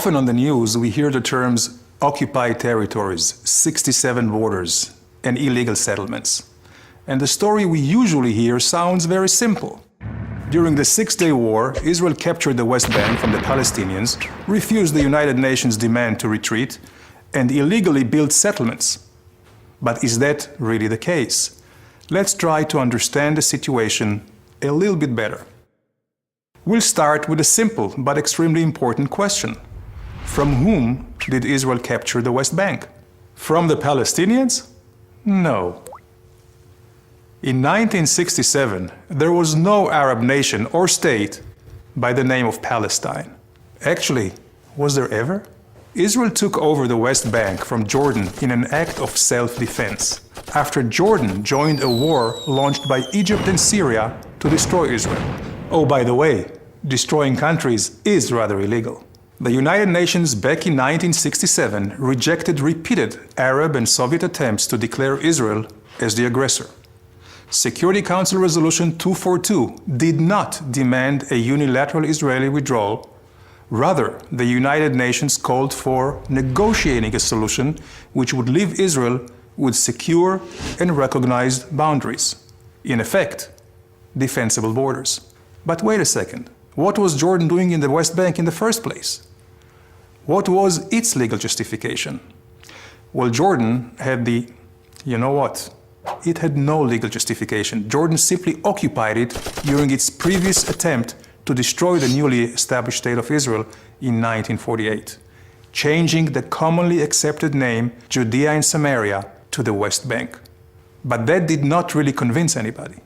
Often on the news we hear the terms occupied territories, 67 borders, and illegal settlements. And the story we usually hear sounds very simple. During the Six-Day War, Israel captured the West Bank from the Palestinians, refused the United Nations' demand to retreat, and illegally built settlements. But is that really the case? Let's try to understand the situation a little bit better. We'll start with a simple but extremely important question. From whom did Israel capture the West Bank? From the Palestinians? No. In 1967, there was no Arab nation or state by the name of Palestine. Actually, was there ever? Israel took over the West Bank from Jordan in an act of self-defense, after Jordan joined a war launched by Egypt and Syria to destroy Israel. Oh, by the way, destroying countries is rather illegal. The United Nations back in 1967 rejected repeated Arab and Soviet attempts to declare Israel as the aggressor. Security Council Resolution 242 did not demand a unilateral Israeli withdrawal. Rather, the United Nations called for negotiating a solution which would leave Israel with secure and recognized boundaries. In effect, defensible borders. But wait a second, what was Jordan doing in the West Bank in the first place? What was its legal justification? Well, Jordan had It had no legal justification. Jordan simply occupied it during its previous attempt to destroy the newly established State of Israel in 1948, changing the commonly accepted name Judea and Samaria to the West Bank. But that did not really convince anybody.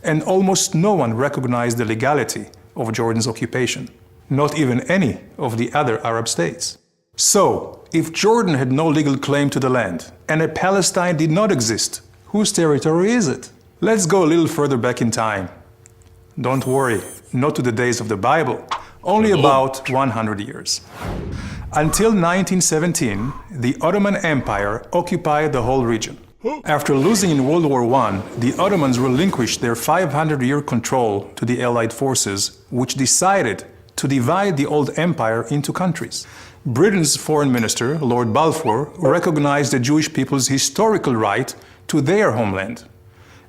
And almost no one recognized the legality of Jordan's occupation, not even any of the other Arab states. So, if Jordan had no legal claim to the land, and a Palestine did not exist, whose territory is it? Let's go a little further back in time. Don't worry, not to the days of the Bible, only about 100 years. Until 1917, the Ottoman Empire occupied the whole region. After losing in World War I, the Ottomans relinquished their 500-year control to the Allied forces, which decided to divide the old empire into countries. Britain's foreign minister, Lord Balfour, recognized the Jewish people's historical right to their homeland.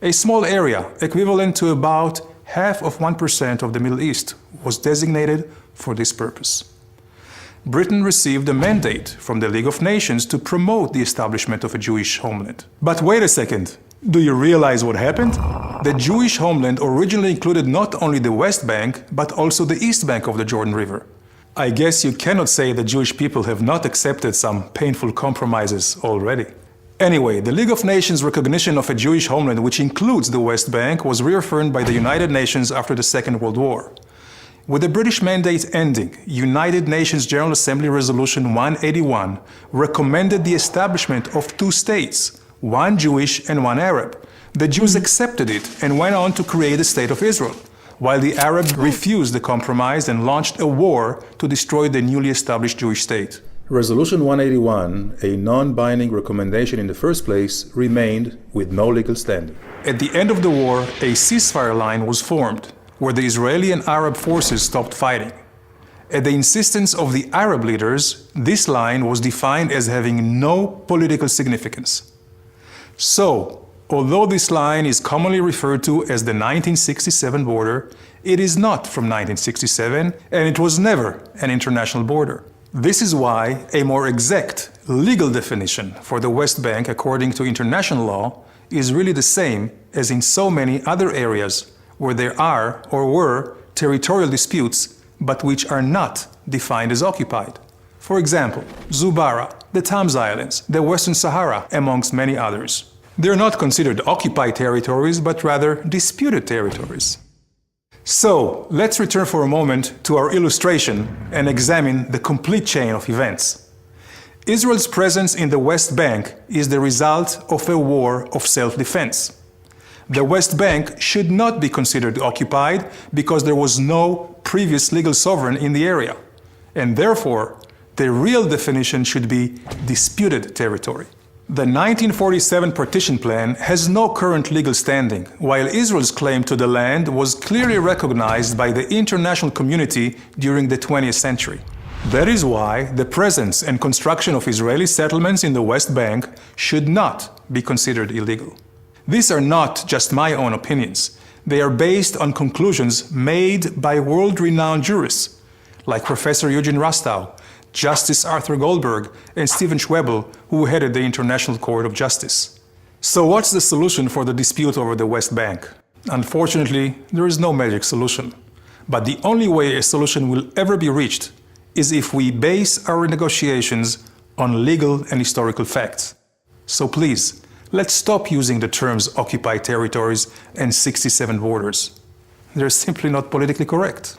A small area, equivalent to about 0.5% of the Middle East, was designated for this purpose. Britain received a mandate from the League of Nations to promote the establishment of a Jewish homeland. But wait a second, do you realize what happened? The Jewish homeland originally included not only the West Bank, but also the East Bank of the Jordan River. I guess you cannot say the Jewish people have not accepted some painful compromises already. Anyway, the League of Nations' recognition of a Jewish homeland, which includes the West Bank, was reaffirmed by the United Nations after the Second World War. With the British mandate ending, United Nations General Assembly Resolution 181 recommended the establishment of two states, one Jewish and one Arab. The Jews accepted it and went on to create the State of Israel, while the Arabs refused the compromise and launched a war to destroy the newly established Jewish state. Resolution 181, a non-binding recommendation in the first place, remained with no legal standing. At the end of the war, a ceasefire line was formed, where the Israeli and Arab forces stopped fighting. At the insistence of the Arab leaders, this line was defined as having no political significance. So, although this line is commonly referred to as the 1967 border, it is not from 1967, and it was never an international border. This is why a more exact legal definition for the West Bank, according to international law, is really the same as in so many other areas where there are or were territorial disputes, but which are not defined as occupied. For example, Zubarah, the Tams Islands, the Western Sahara, amongst many others. They're not considered occupied territories, but rather disputed territories. So, let's return for a moment to our illustration and examine the complete chain of events. Israel's presence in the West Bank is the result of a war of self-defense. The West Bank should not be considered occupied because there was no previous legal sovereign in the area, and therefore, the real definition should be disputed territory. The 1947 partition plan has no current legal standing, while Israel's claim to the land was clearly recognized by the international community during the 20th century. That is why the presence and construction of Israeli settlements in the West Bank should not be considered illegal. These are not just my own opinions. They are based on conclusions made by world-renowned jurists like Professor Eugene Rastow, Justice Arthur Goldberg, and Stephen Schwebel, who headed the International Court of Justice. So what's the solution for the dispute over the West Bank? Unfortunately, there is no magic solution. But the only way a solution will ever be reached is if we base our negotiations on legal and historical facts. So please, let's stop using the terms occupied territories and 67 borders. They're simply not politically correct.